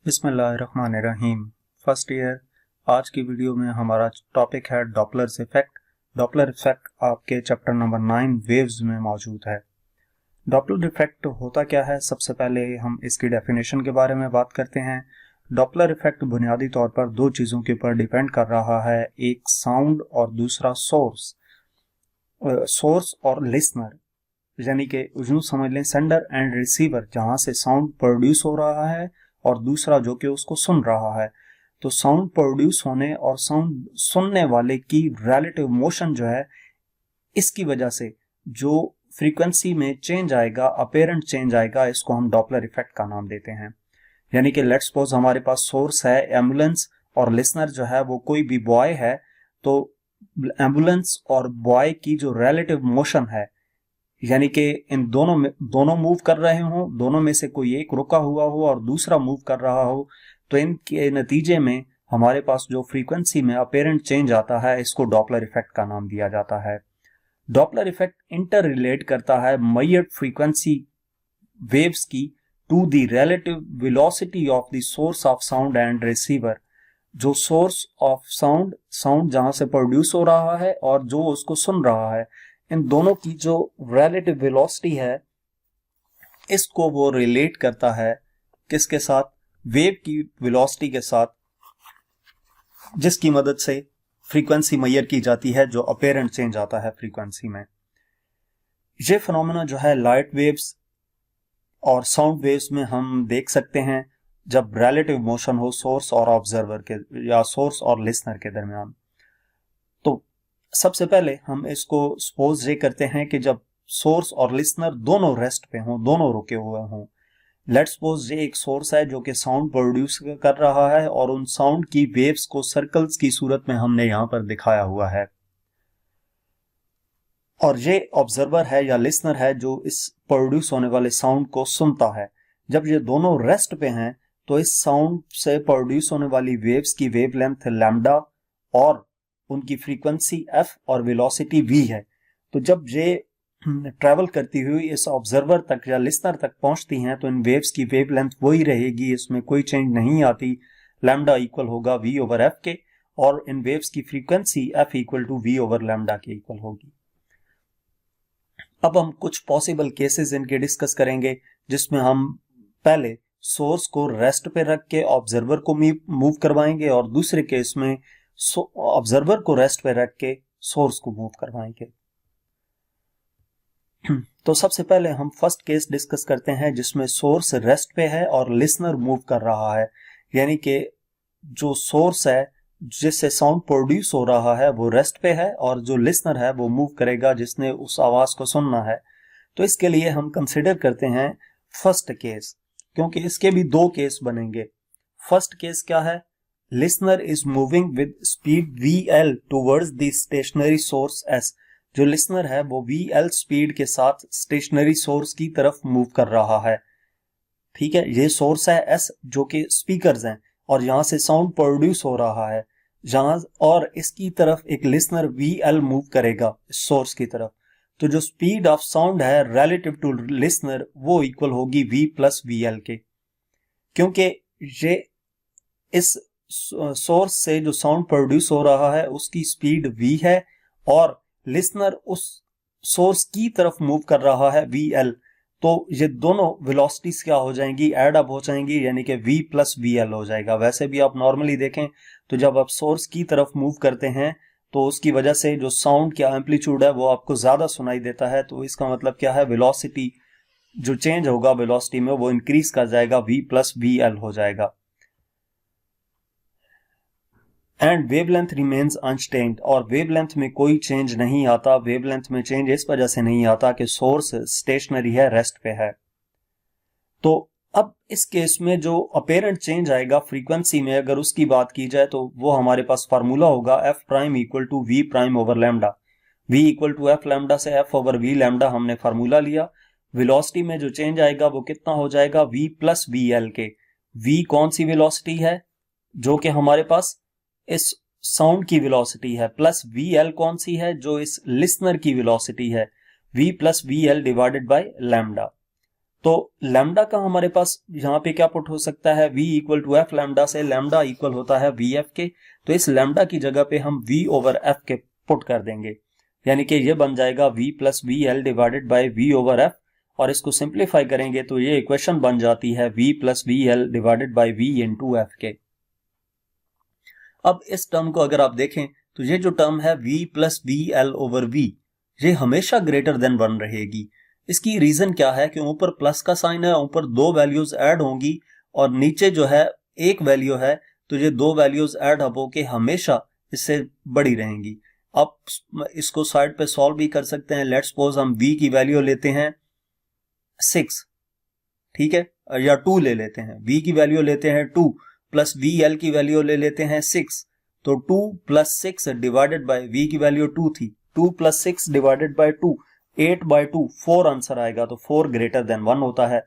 बिस्मिल्लाहिर्रहमानिर्रहीम। First year. आज की वीडियो में हमारा टॉपिक है डॉपलर्स इफेक्ट। डॉपलर इफेक्ट आपके चैप्टर नंबर 9 वेव्स में मौजूद है। डॉपलर इफेक्ट होता क्या है, सबसे पहले हम इसकी डेफिनेशन के बारे में बात करते हैं। डॉपलर इफेक्ट बुनियादी तौर पर दो चीज़ों के ऊपर डिपेंड कर रहा है, एक साउंड और दूसरा सोर्स। सोर्स और लिसनर, यानी कि यूं समझ लें सेंडर एंड रिसीवर, जहां से साउंड प्रोड्यूस हो रहा है और दूसरा जो कि उसको सुन रहा है। तो साउंड प्रोड्यूस होने और साउंड सुनने वाले की रिलेटिव मोशन जो है, इसकी वजह से जो फ्रीक्वेंसी में चेंज आएगा, अपेरेंट चेंज आएगा, इसको हम डॉपलर इफेक्ट का नाम देते हैं। यानी कि लेट्स सपोज हमारे पास सोर्स है एम्बुलेंस और लिसनर जो है वो कोई भी बॉय है, तो एम्बुलेंस और बॉय की जो रिलेटिव मोशन है, यानी कि इन दोनों मूव कर रहे हो, दोनों में से कोई एक रुका हुआ हो और दूसरा मूव कर रहा हो, तो इनके नतीजे में हमारे पास जो फ्रीक्वेंसी में अपेरेंट चेंज आता है, इसको डॉपलर इफेक्ट का नाम दिया जाता है। डॉपलर इफेक्ट इंटर रिलेट करता है मेजर्ड फ्रीक्वेंसी वेव्स की to the relative velocity of the source of sound and receiver. जो सोर्स ऑफ साउंड जहां से प्रोड्यूस हो रहा है और जो उसको सुन रहा है, इन दोनों की जो रिलेटिव वेलोसिटी है, इसको वो रिलेट करता है किसके साथ? वेव की वेलोसिटी के साथ, जिसकी मदद से फ्रीक्वेंसी मेजर की जाती है, जो अपेरेंट चेंज आता है फ्रीक्वेंसी में। ये फिनोमेना जो है लाइट वेव्स और साउंड वेव्स में हम देख सकते हैं जब रिलेटिव मोशन हो सोर्स और ऑब्जर्वर के या सोर्स और लिसनर के दरमियान। तो सबसे पहले हम इसको सपोज ये करते हैं कि जब सोर्स और लिसनर दोनों रेस्ट पे हों, दोनों रुके हुए हों। लेट्स सपोज ये एक सोर्स है जो कि साउंड प्रोड्यूस कर रहा है और उन साउंड की वेव्स को सर्कल्स की सूरत में हमने यहां पर दिखाया हुआ है, और ये ऑब्जर्वर है या लिसनर है जो इस प्रोड्यूस होने वाले साउंड को सुनता है। जब ये दोनों रेस्ट पे हैं, तो इस साउंड से प्रोड्यूस होने वाली वेव्स की वेवलेंथ लैम्डा और उनकी फ्रीक्वेंसी एफ और वेलोसिटी वी है। तो जब ये ट्रैवल करती हुई इस ऑब्जर्वर तक या लिसनर तक पहुंचती हैं, तो इन वेव्स की वेवलेंथ वही रहेगी, इसमें कोई चेंज नहीं आती। लैम्डा इक्वल होगा वी ओवर एफ के, और इन वेव्स की frequency F equal to V over lambda के इक्वल होगी। अब हम कुछ पॉसिबल केसेस इनके डिस्कस करेंगे, जिसमें हम पहले सोर्स को रेस्ट पे रख के ऑब्जर्वर को मूव करवाएंगे और दूसरे केस में ऑब्जर्वर को रेस्ट पे रख के सोर्स को मूव करवाएंगे। तो सबसे पहले हम फर्स्ट केस डिस्कस करते हैं, जिसमें सोर्स रेस्ट पे है और लिसनर मूव कर रहा है। यानी कि जो सोर्स है जिससे साउंड प्रोड्यूस हो रहा है वो रेस्ट पे है, और जो लिसनर है वो मूव करेगा जिसने उस आवाज को सुनना है। तो इसके लिए हम कंसिडर करते हैं फर्स्ट केस, क्योंकि इसके भी दो केस बनेंगे। फर्स्ट केस क्या है? Listener is moving with speed VL towards the stationary source S। जो लिसनर है वो VL स्पीड के साथ स्टेशनरी सोर्स की तरफ मूव कर रहा है। ठीक है, ये सोर्स है S जो कि स्पीकर्स हैं, और यहां से साउंड प्रोड्यूस हो रहा है जहां, और इसकी तरफ एक लिसनर VL मूव करेगा इस सोर्स की तरफ। तो जो स्पीड ऑफ साउंड है रिलेटिव टू लिसनर, वो इक्वल होगी V प्लस VL के, क्योंकि ये इस सोर्स से जो साउंड प्रोड्यूस हो रहा है उसकी स्पीड V है, और लिसनर उस सोर्स की तरफ मूव कर रहा है VL। तो ये दोनों वेलोसिटीज क्या हो जाएंगी? ऐड अप हो जाएंगी, यानी कि V प्लस VL हो जाएगा। वैसे भी आप नॉर्मली देखें तो जब आप सोर्स की तरफ मूव करते हैं तो उसकी वजह से जो साउंड का एम्पलीट्यूड है वो आपको ज्यादा सुनाई देता है। तो इसका मतलब क्या है? वेलोसिटी जो चेंज होगा वेलोसिटी में, वो इंक्रीज कर जाएगा, V प्लस VL हो जाएगा। एंड वेवलेंथ रिमेन्स अनचेंज्ड, और वेवलेंथ में कोई चेंज नहीं आता। वेवलेंथ में चेंज इस वजह से नहीं आता कि सोर्स स्टेशनरी है, रेस्ट पे है। तो अब इस केस में जो अपेरेंट चेंज आएगा फ्रीक्वेंसी में, अगर उसकी बात की जाए तो वो हमारे पास फार्मूला होगा F prime equal to V prime over lambda. V equal to F lambda से एफ ओवर वी लैम्डा हमने फार्मूला लिया। वेलोसिटी में जो चेंज आएगा वो कितना हो जाएगा? वी प्लस वी एल के। वी कौन सी वेलोसिटी है? जो कि हमारे पास इस साउंड की वेलोसिटी है, प्लस VL कौन सी है? जो इस लिसनर की वेलोसिटी है, V plus VL divided by lambda. तो लैम्डा का हमारे पास यहाँ पे क्या पुट हो सकता है, v equal to F lambda से लैम्डा इक्वल होता है वी एफ के, तो इस लैम्डा की जगह पे हम v ओवर एफ के पुट कर देंगे, यानी कि ये बन जाएगा v plus V L divided by v over F, और इसको सिंप्लीफाई करेंगे तो ये इक्वेशन बन जाती है v plus V L divided by v into F के। अब इस टर्म को अगर आप देखें तो ये जो टर्म है v plus V L over v, ये हमेशा ग्रेटर देन 1 रहेगी। इसकी रीजन क्या है कि ऊपर प्लस का साइन है, ऊपर दो वैल्यूज ऐड होंगी और नीचे जो है एक वैल्यू है, तो ये दो वैल्यूज ऐड अप होके हमेशा इससे बड़ी रहेंगी। आप इसको साइड पे सॉल्व भी कर सकते हैं। लेट्स सपोज हम v की वैल्यू लेते हैं 6, ठीक है, या 2 ले लेते हैं, v की वैल्यू लेते हैं 2 प्लस वी एल की वैल्यू ले लेते हैं 6, तो 2 प्लस 6 डिवाइडेड बाय v की वैल्यू 2 थी, 2 प्लस 6 डिवाइडेड बाय 2, 8/2, 4 आंसर आएगा, तो 4 ग्रेटर देन 1 होता है।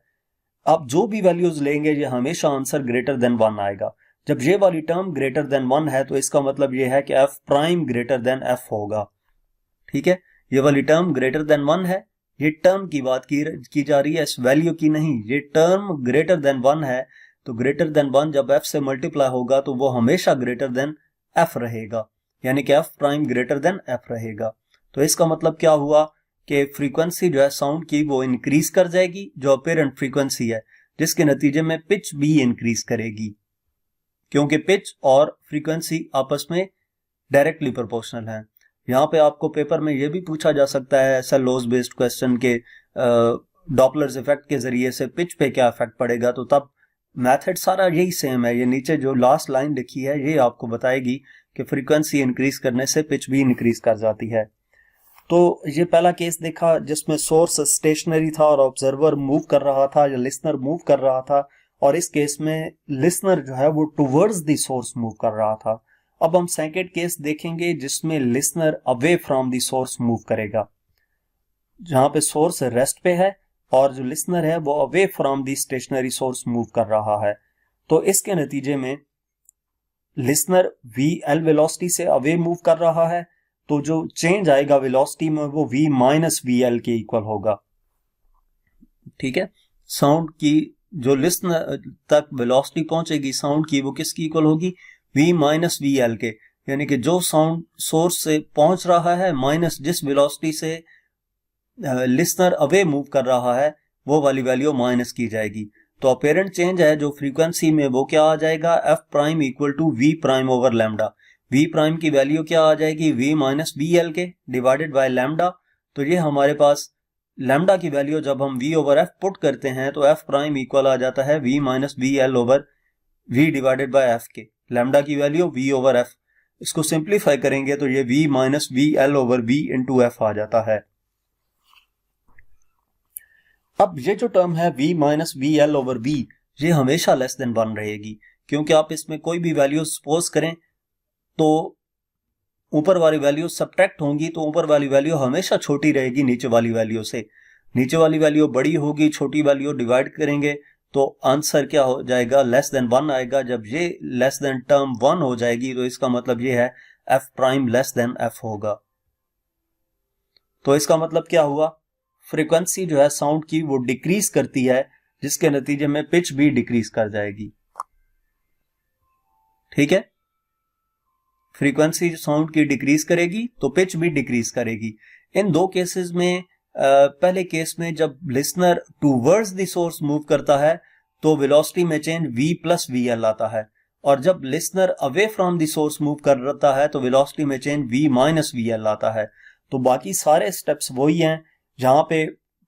आप जो भी वैल्यूज लेंगे ये हमेशा आंसर ग्रेटर देन 1 आएगा। जब ये वाली टर्म ग्रेटर देन 1 है तो इसका मतलब ये है कि F prime greater than F होगा, ठीक है। ये वाली टर्म ग्रेटर देन 1 है, ये टर्म की बात की जा रही है, इस वैल्यू की नहीं। ये टर्म ग्रेटर देन 1 है, तो ग्रेटर देन 1 जब एफ से मल्टीप्लाई होगा तो वो हमेशा ग्रेटर देन एफ रहेगा, यानी कि F prime greater than F रहेगा। तो इसका मतलब क्या हुआ कि फ्रीक्वेंसी जो है साउंड की वो इंक्रीज कर जाएगी, जो अपेरेंट फ्रीक्वेंसी है, जिसके नतीजे में पिच भी इंक्रीज करेगी, क्योंकि पिच और फ्रीक्वेंसी आपस में डायरेक्टली प्रोपोर्शनल है। यहाँ पे आपको पेपर में ये भी पूछा जा सकता है ऐसा लॉस बेस्ड क्वेश्चन के डॉपलर्स इफेक्ट के जरिए से पिच पे क्या इफेक्ट पड़ेगा, तो तब मेथड सारा यही सेम है। ये नीचे जो लास्ट लाइन लिखी है ये आपको बताएगी कि फ्रीक्वेंसी इंक्रीज करने से पिच भी इंक्रीज कर जाती है। तो ये पहला केस देखा जिसमें सोर्स स्टेशनरी था और ऑब्जर्वर मूव कर रहा था या लिसनर मूव कर रहा था, और इस केस में लिसनर जो है वो टुवर्ड्स द सोर्स मूव कर रहा था। अब हम सेकंड केस देखेंगे जिसमें listener away from the source move करेगा, जहां पे सोर्स रेस्ट पे है और जो लिसनर है वो away from the stationary source move कर रहा है। तो इसके नतीजे में लिसनर वी एल वेलोसिटी से अवे मूव कर रहा है, तो जो चेंज आएगा वेलोसिटी में वो v माइनस वी एल के इक्वल होगा, ठीक है। साउंड की जो लिसनर तक वेलोसिटी पहुंचेगी साउंड की, वो किसकी इक्वल होगी, v माइनस वी एल के, यानी कि जो साउंड सोर्स से पहुंच रहा है माइनस जिस वेलोसिटी से लिसनर अवे मूव कर रहा है वो वाली वैल्यू माइनस की जाएगी। तो अपेरेंट चेंज है जो फ्रीक्वेंसी में वो क्या आ जाएगा, F prime equal to V prime over lambda. v prime की वैल्यू क्या आ जाएगी, v माइनस वी एल के डिवाइडेड बाय लैम्डा। तो ये हमारे पास लैम्डा की वैल्यू जब हम v ओवर f पुट करते हैं तो f प्राइम इक्वल आ जाता है v minus V L over v divided by f के। लैम्डा की वैल्यू v ओवर f, इसको सिंप्लीफाई करेंगे तो ये v minus V L over v into f आ जाता है। अब ये जो टर्म है v minus V L over v, ये हमेशा लेस देन 1 रहेगी, क्योंकि आप इसमें कोई भी वैल्यू सपोज करें तो ऊपर वाली वैल्यू सब्ट्रैक्ट होंगी, तो ऊपर वाली वैल्यू हमेशा छोटी रहेगी नीचे वाली वैल्यू से। नीचे वाली वैल्यू बड़ी होगी, छोटी वैल्यू डिवाइड करेंगे तो आंसर क्या हो जाएगा, लेस देन 1 आएगा। जब ये लेस देन टर्म 1 हो जाएगी तो इसका मतलब ये है f prime less than f होगा। तो इसका मतलब क्या हुआ, फ्रीक्वेंसी जो है साउंड की वो डिक्रीज करती है, जिसके नतीजे में पिच भी डिक्रीज कर जाएगी, ठीक है। फ्रीक्वेंसी साउंड की डिक्रीज करेगी तो पिच भी डिक्रीज करेगी। इन दो केसेस में पहले केस में जब listener towards the source move करता है तो वेलोसिटी में change v plus V L आता है, और जब listener away from the source move करता है तो वेलोसिटी में change v minus V L आता है। तो बाकी सारे स्टेप्स वही हैं। जहां पे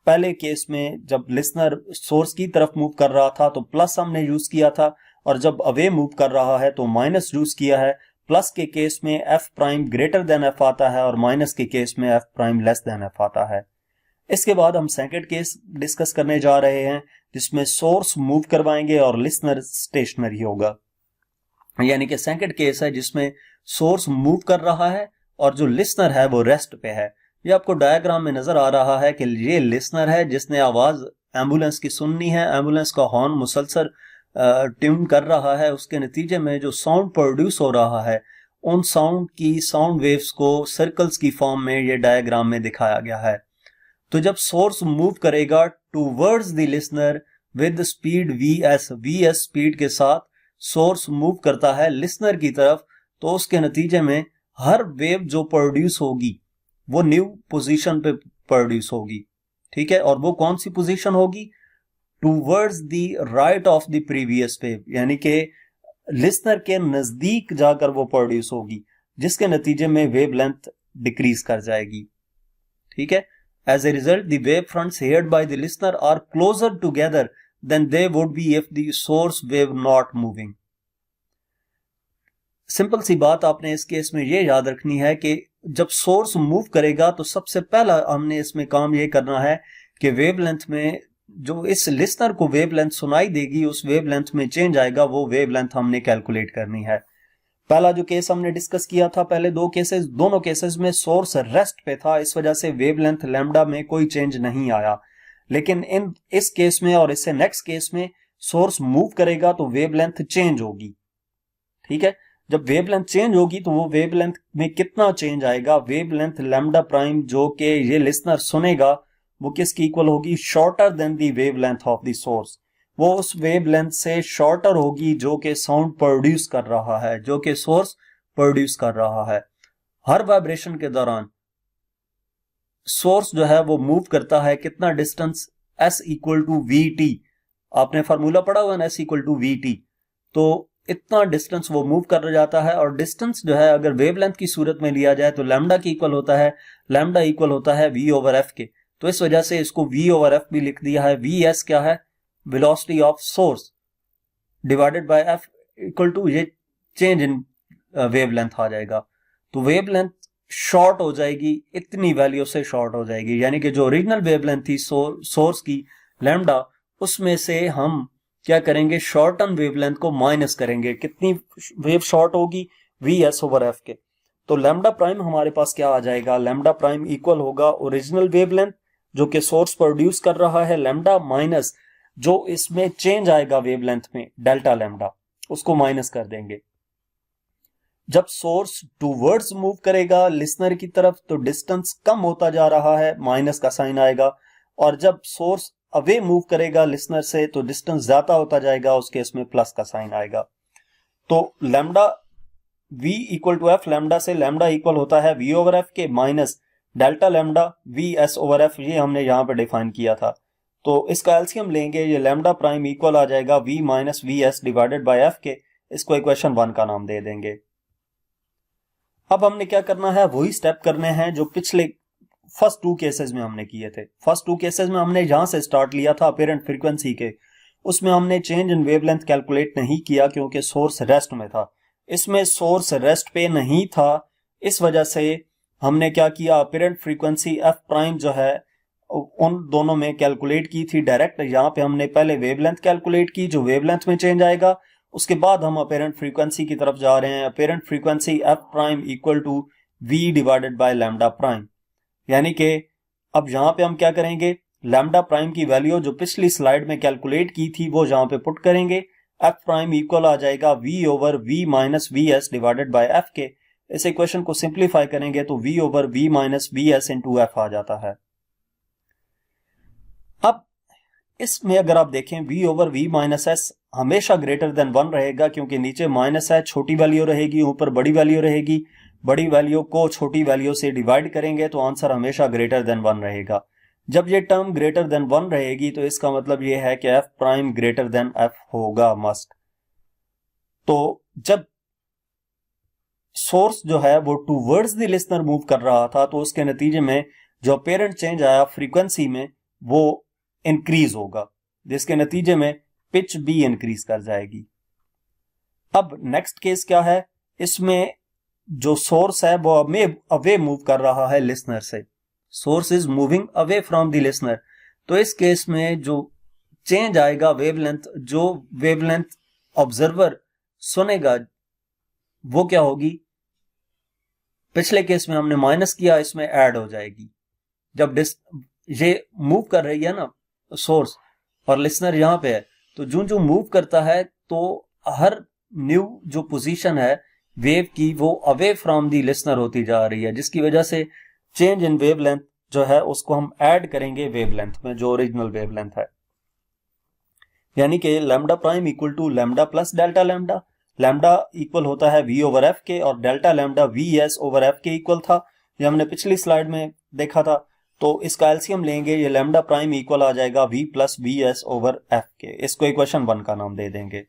पहले केस में जब लिसनर सोर्स की तरफ मूव कर रहा था तो प्लस हमने यूज किया था, और जब अवे मूव कर रहा है तो माइनस यूज किया है। प्लस के केस में f prime greater than f आता है और माइनस के केस में f prime less than f आता है। इसके बाद हम सेकंड केस डिस्कस करने जा रहे हैं जिसमें सोर्स मूव करवाएंगे और लिसनर स्टेशनरी होगा। यानी कि सेकंड केस है जिसमें सोर्स मूव कर रहा है और जो लिसनर है वो रेस्ट पे है। ये आपको डायग्राम में नजर आ रहा है कि ये लिसनर है जिसने आवाज एम्बुलेंस की सुननी है, एम्बुलेंस का हॉर्न मुसलसल ट्यून कर रहा है, उसके नतीजे में जो साउंड प्रोड्यूस हो रहा है उन साउंड की साउंड वेव्स को सर्कल्स की फॉर्म में ये डायग्राम में दिखाया गया है। तो जब सोर्स मूव करेगा towards the listener with speed VS, VS speed के साथ सोर्स मूव करता है लिसनर की तरफ, तो उसके नतीजे में हर वेव जो प्रोड्यूस होगी वो न्यू पोजीशन पे प्रोड्यूस होगी, ठीक है। और वो कौन सी पोजीशन होगी? Towards the right of the previous wave, यानी कि लिसनर के नजदीक जाकर वो प्रोड्यूस होगी, जिसके नतीजे में वेव लेंथ डिक्रीज कर जाएगी, ठीक है। As a result the wave fronts heard by the listener are closer together than they would be if the source wave not moving. Simple सी बात आपने इस केस में ये याद रखनी है कि जब सोर्स मूव करेगा तो सबसे पहला हमने इसमें काम ये करना है कि वेवलेंथ में जो इस लिसनर को वेवलेंथ सुनाई देगी उस वेवलेंथ में चेंज आएगा, वो वेवलेंथ हमने कैलकुलेट करनी है। पहला जो केस हमने डिस्कस किया था, पहले दो केसेस, दोनों केसेस में सोर्स रेस्ट पे था, इस वजह से वेवलेंथ लैम्डा में कोई चेंज नहीं आया। लेकिन इस केस में और इससे नेक्स्ट केस में सोर्स मूव करेगा तो वेवलेंथ चेंज होगी, ठीक है। जब वेवलेंथ चेंज होगी तो वो वेवलेंथ में कितना चेंज आएगा? वेवलेंथ लैम्डा प्राइम जो कि ये लिसनर सुनेगा वो किसकी इक्वल होगी? Shorter than the wavelength of the source, वो उस वेवलेंथ से शॉर्टर होगी जो कि साउंड प्रोड्यूस कर रहा है, जो कि सोर्स प्रोड्यूस कर रहा है। हर वाइब्रेशन के दौरान सोर्स जो है वो मूव करता है कितना distance? S equal to VT, आपने फार्मूला पढ़ा हुआ ना, S इक्वल टू VT, तो इतना डिस्टेंस वो मूव कर जाता है। और डिस्टेंस जो है अगर वेवलेंथ की सूरत में लिया जाए तो लैम्डा की इक्वल होता है, लैम्डा इक्वल होता है V ओवर F के, तो इस वजह से इसको V ओवर F भी लिख दिया है। VS क्या है? Velocity of source divided by F equal to ये चेंज इन वेवलेंथ आ जाएगा। तो वेवलेंथ शॉर्ट हो जाएगी, इतनी वैल्यू से शॉर्ट हो जाएगी, यानी कि जो ओरिजिनल वेवलेंथ थी सोर्स की लैम्डा, उसमें से हम क्या करेंगे? शॉर्टन वेवलेंथ को माइनस करेंगे। कितनी वेव शॉर्ट होगी? VS ओवर F के। तो लैम्डा प्राइम हमारे पास क्या आ जाएगा? लैम्डा प्राइम इक्वल होगा ओरिजिनल वेवलेंथ जो कि सोर्स प्रोड्यूस कर रहा है लैम्डा, माइनस जो इसमें चेंज आएगा वेवलेंथ में डेल्टा लैम्डा, उसको माइनस कर देंगे। जब सोर्स टूवर्ड्स मूव करेगा लिसनर की तरफ तो डिस्टेंस कम होता जा रहा है, माइनस का साइन आएगा। और जब सोर्स अवे मूव करेगा लिसनर से तो डिस्टेंस ज्यादा होता जाएगा, उस केस में प्लस का साइन आएगा। तो lambda V equal to F, lambda से लैम्डा इक्वल होता है V ओवर F के minus delta lambda VS over F, ये हमने यहां पे डिफाइन किया था। तो इसका एलसीएम लेंगे, ये लैम्डा प्राइम इक्वल आ जाएगा V minus VS divided by F के, इसको इक्वेशन 1 का नाम दे देंगे। अब हमने क्या करना है? वही स्टेप करने हैं जो पिछले फर्स्ट टू केसेस में हमने किए थे। फर्स्ट टू केसेस में हमने यहां से स्टार्ट लिया था अपीरेंट फ्रीक्वेंसी के, उसमें हमने चेंज इन वेवलेंथ कैलकुलेट नहीं किया क्योंकि सोर्स रेस्ट में था। इसमें सोर्स रेस्ट पे नहीं था, इस वजह से हमने क्या किया? अपीरेंट फ्रीक्वेंसी F प्राइम जो है उन दोनों में कैलकुलेट की थी डायरेक्ट। यहाँ पे हमने पहले वेवलेंथ कैलकुलेट की, जो वेवलेंथ में चेंज आएगा, उसके बाद हम अपीरेंट फ्रीक्वेंसी की तरफ जा रहे हैं। Apparent frequency F prime equal to V divided by lambda prime, यानी कि अब यहां पे हम क्या करेंगे? लैम्डा प्राइम की वैल्यू जो पिछली स्लाइड में कैलकुलेट की थी वो यहां पे पुट करेंगे। F प्राइम इक्वल आ जाएगा V over V minus VS divided by F के। इस इक्वेशन को सिंप्लीफाई करेंगे तो V over V minus VS into F आ जाता है। अब इसमें अगर आप देखें V over V minus S हमेशा ग्रेटर देन 1 रहेगा, क्योंकि नीचे माइनस है, छोटी वैल्यू रहेगी, ऊपर बड़ी वैल्यू रहेगी। बड़ी वैल्यू को छोटी वैल्यू से डिवाइड करेंगे तो आंसर हमेशा ग्रेटर देन 1 रहेगा। जब ये टर्म ग्रेटर देन 1 रहेगी तो इसका मतलब ये है कि F prime greater than F होगा मस्ट। तो जब सोर्स जो है वो टूवर्ड्स द लिसनर मूव कर रहा था तो उसके नतीजे में जो अपीरेंट चेंज आया फ्रीक्वेंसी में वो इंक्रीज होगा, जिसके नतीजे में पिच भी इंक्रीज कर जाएगी। अब नेक्स्ट केस क्या है? इसमें जो सोर्स है वो अवे मूव कर रहा है लिसनर से, source is moving away from the listener. तो इस केस में जो चेंज आएगा वेवलेंथ, जो वेवलेंथ ऑब्जर्वर सुनेगा वो क्या होगी? पिछले केस में हमने माइनस किया, इसमें ऐड हो जाएगी। जब ये मूव कर रही है ना सोर्स और लिसनर यहां पे है, तो जो मूव करता है तो हर न्यू जो पोजीशन है वेव की वो अवे फ्रॉम दी लिसनर होती जा रही है, जिसकी वजह से चेंज इन वेवलेंथ जो है उसको हम ऐड करेंगे वेवलेंथ में, जो ओरिजिनल वेवलेंथ है, यानी कि lambda prime equal to lambda plus delta lambda. Lambda equal होता है v ओवर एफ के और delta lambda vs over F के इक्वल था, ये हमने पिछली स्लाइड में देखा था। तो इसका एलसीएम लेंगे, ये लैम्डा प्राइम इक्वल आ जाएगा v plus vs over F के। इसको इक्वेशन 1 का नाम दे देंगे।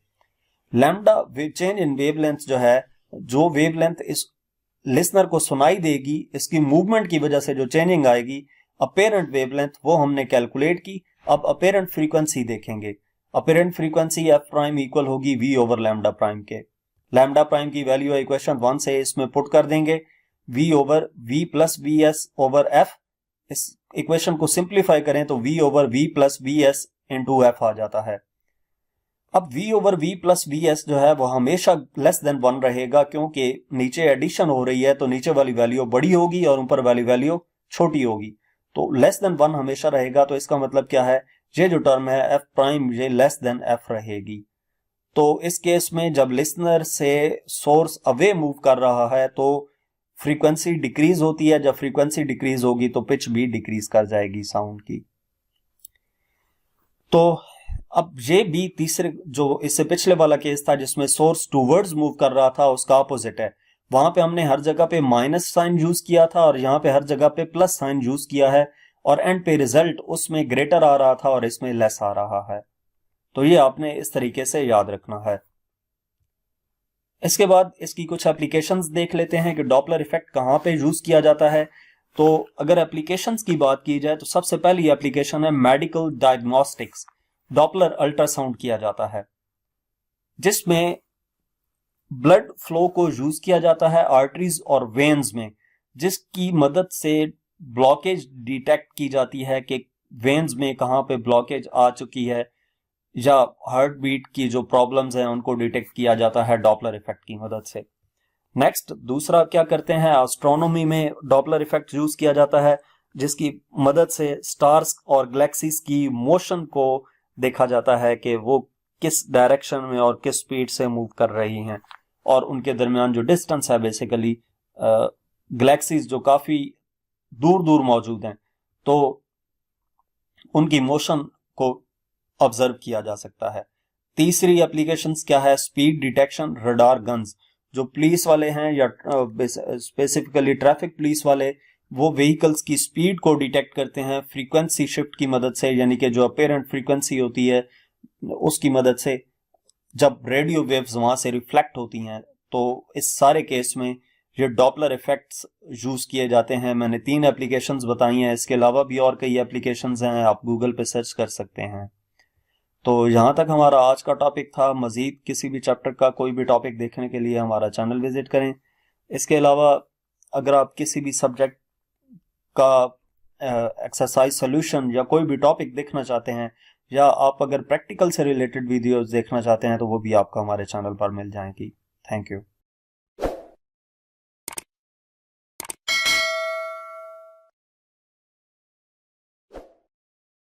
लैम्डा चेंज इन वेवलेंथ जो है, जो वेवलेंथ इस लिसनर को सुनाई देगी, इसकी मूवमेंट की वजह से जो चेंजिंग आएगी, अपेरेंट वेवलेंथ, वो हमने कैलकुलेट की। अब अपेरेंट फ्रीक्वेंसी देखेंगे। Apparent frequency F prime equal होगी v ओवर लैम्डा प्राइम के। लैम्डा प्राइम की वैल्यू इक्वेशन 1 से इसमें पुट कर देंगे, v over v plus vs over f। इस इक्वेशन को सिंप्लीफाई करें तो v over v plus vs into f आ जाता है। अब v over v plus vs जो है वो हमेशा लेस देन 1 रहेगा, क्योंकि नीचे एडिशन हो रही है तो नीचे वाली वैल्यू बड़ी होगी और ऊपर वाली वैल्यू छोटी होगी। तो लेस देन 1 हमेशा रहेगा, तो इसका मतलब क्या है, ये जो टर्म है f प्राइम ये लेस देन f रहेगी। तो इस केस में जब लिसनर से सोर्स अवे मूव कर रहा है तो फ्रीक्वेंसी डिक्रीज होती है। जब फ्रीक्वेंसी डिक्रीज होगी तो पिच भी डिक्रीज कर जाएगी साउंड की। तो अब ये भी तीसरे, जो इससे पिछले वाला केस था जिसमें सोर्स टूवर्ड्स मूव कर रहा था, उसका अपोजिट है। वहां पे हमने हर जगह पे माइनस साइन यूज किया था और यहाँ पे हर जगह पे प्लस साइन यूज किया है, और एंड पे रिजल्ट उसमें ग्रेटर आ रहा था और इसमें लेस आ रहा है। तो ये आपने इस तरीके से याद रखना है। इसके बाद इसकी कुछ एप्लीकेशंस देख लेते हैं कि डॉपलर इफेक्ट कहाँ पे यूज किया जाता है। तो अगर एप्लीकेशंस की बात की जाए तो सबसे पहली एप्लीकेशन है मेडिकल डायग्नोस्टिक्स। डॉपलर अल्ट्रासाउंड किया जाता है, जिसमें ब्लड फ्लो को यूज किया जाता है आर्टरीज और वेन्स में, जिसकी मदद से ब्लॉकेज डिटेक्ट की जाती है कि वेन्स में कहाँ पे ब्लॉकेज आ चुकी है, या हार्ट बीट की जो प्रॉब्लम्स हैं उनको डिटेक्ट किया जाता है डॉपलर इफेक्ट की मदद से। नेक्स्ट दूसरा क्या करते हैं, एस्ट्रोनॉमी में डॉपलर इफेक्ट यूज किया जाता है, जिसकी मदद से स्टार्स और गैलेक्सीज की मोशन को देखा जाता है कि वो किस डायरेक्शन में और किस स्पीड से मूव कर रही हैं, और उनके दरमियान जो डिस्टेंस है, बेसिकली गैलेक्सीज जो काफी दूर दूर मौजूद हैं, तो उनकी मोशन को ऑब्जर्व किया जा सकता है। तीसरी एप्लीकेशंस क्या है, स्पीड डिटेक्शन, रडार गन्स। जो पुलिस वाले हैं या स्पेसिफिकली ट्रैफिक पुलिस वाले, वो व्हीकल्स की स्पीड को डिटेक्ट करते हैं फ्रीक्वेंसी शिफ्ट की मदद से, यानी कि जो अपेरेंट फ्रीक्वेंसी होती है उसकी मदद से, जब रेडियो वेव्स वहां से रिफ्लेक्ट होती हैं। तो इस सारे केस में ये डॉपलर इफेक्ट्स यूज किए जाते हैं। मैंने 3 एप्लीकेशंस बताई हैं, इसके अलावा भी और कई एप्लीकेशंस हैं, आप गूगल पे सर्च कर सकते हैं। तो यहाँ तक हमारा आज का टॉपिक था। मजीद किसी भी चैप्टर का कोई भी टॉपिक देखने के लिए हमारा चैनल विजिट करें। इसके अलावा अगर आप किसी भी सब्जेक्ट का एक्सरसाइज सोल्यूशन या कोई भी टॉपिक देखना चाहते हैं, या आप अगर प्रैक्टिकल से रिलेटेड वीडियोस देखना चाहते हैं, तो वो भी आपको हमारे चैनल पर मिल जाएंगी। Thank you.